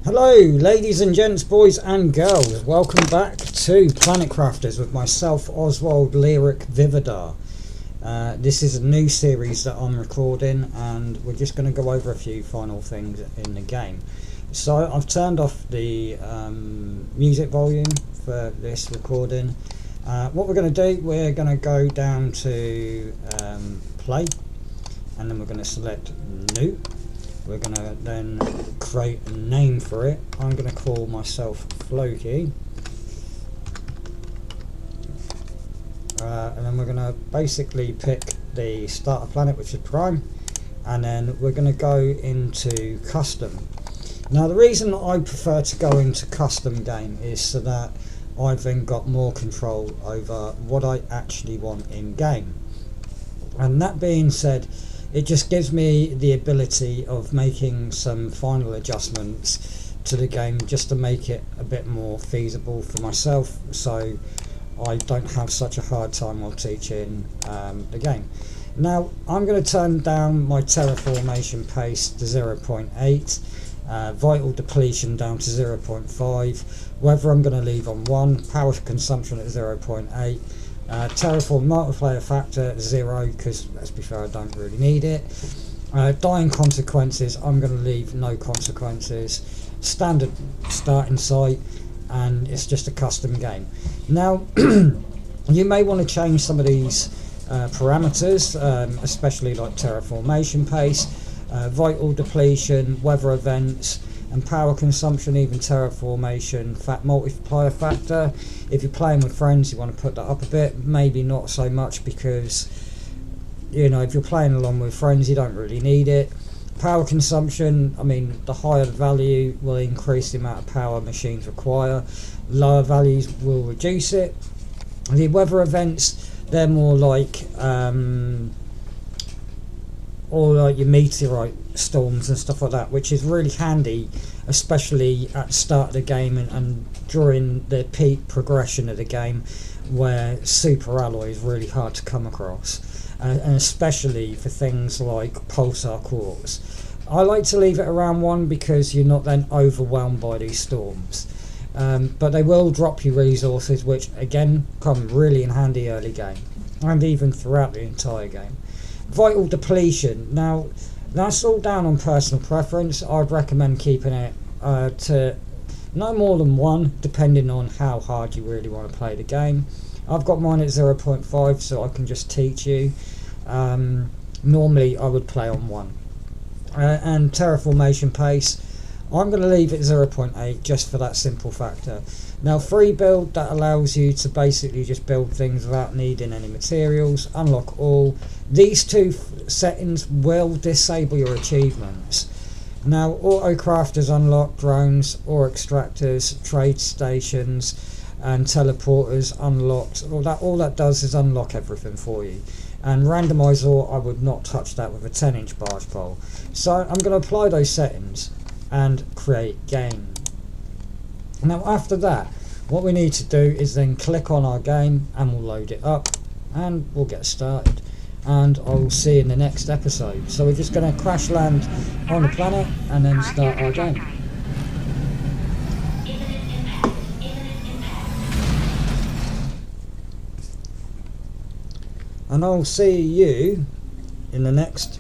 Hello ladies and gents, boys and girls, welcome back to Planet Crafters with myself, Oswald Lyric Vividar. This is a new series that I'm recording and we're just going to go over a few final things in the game. So I've turned off the music volume for this recording. What we're going to do, we're going to go down to play, and then we're going to select new. We're going to then create a name for it. I'm going to call myself Floki. And then we're going to basically pick the starter planet, which is Prime. And then we're going to go into custom. Now the reason I prefer to go into custom game is so that I've then got more control over what I actually want in game. And that being said, it just gives me the ability of making some final adjustments to the game just to make it a bit more feasible for myself, so I don't have such a hard time while teaching the game. Now I'm going to turn down my terraformation pace to 0.8, vital depletion down to 0.5, weather I'm going to leave on 1, power consumption at 0.8, terraform multiplier factor 0, because let's be fair, I don't really need it. Dying consequences, I'm going to leave no consequences. Standard starting site, and it's just a custom game. Now you may want to change some of these parameters, especially like terraformation pace, vital depletion, weather events, and power consumption, even terraformation multiplier factor. If you're playing with friends, you want to put that up a bit. Maybe not so much, because you know, if you're playing along with friends, you don't really need it. Power consumption, I mean, the higher the value will increase the amount of power machines require, lower values will reduce it. The weather events, they're more like or like your meteorite storms and stuff like that, which is really handy, especially at the start of the game and during the peak progression of the game, where super alloy is really hard to come across, and especially for things like pulsar quartz. I like to leave it around 1 because you're not then overwhelmed by these storms, but they will drop you resources, which again come really in handy early game and even throughout the entire game. Vital depletion, now that's all down on personal preference. I'd recommend keeping it to no more than 1, depending on how hard you really want to play the game. I've got mine at 0.5 so I can just teach you. Normally I would play on 1. And terraformation pace, I'm going to leave it 0.8 just for that simple factor. Now free build, that allows you to basically just build things without needing any materials. Unlock all. These two settings will disable your achievements. Now auto crafters unlock drones, ore extractors, trade stations and teleporters unlocked. All that does is unlock everything for you. And randomize ore, I would not touch that with a 10-inch barge pole. So I'm going to apply those settings and create game. Now after that, what we need to do is then click on our game and we'll load it up and we'll get started, and I'll see you in the next episode. So we're just going to crash land on the planet and then start our game. And I'll see you in the next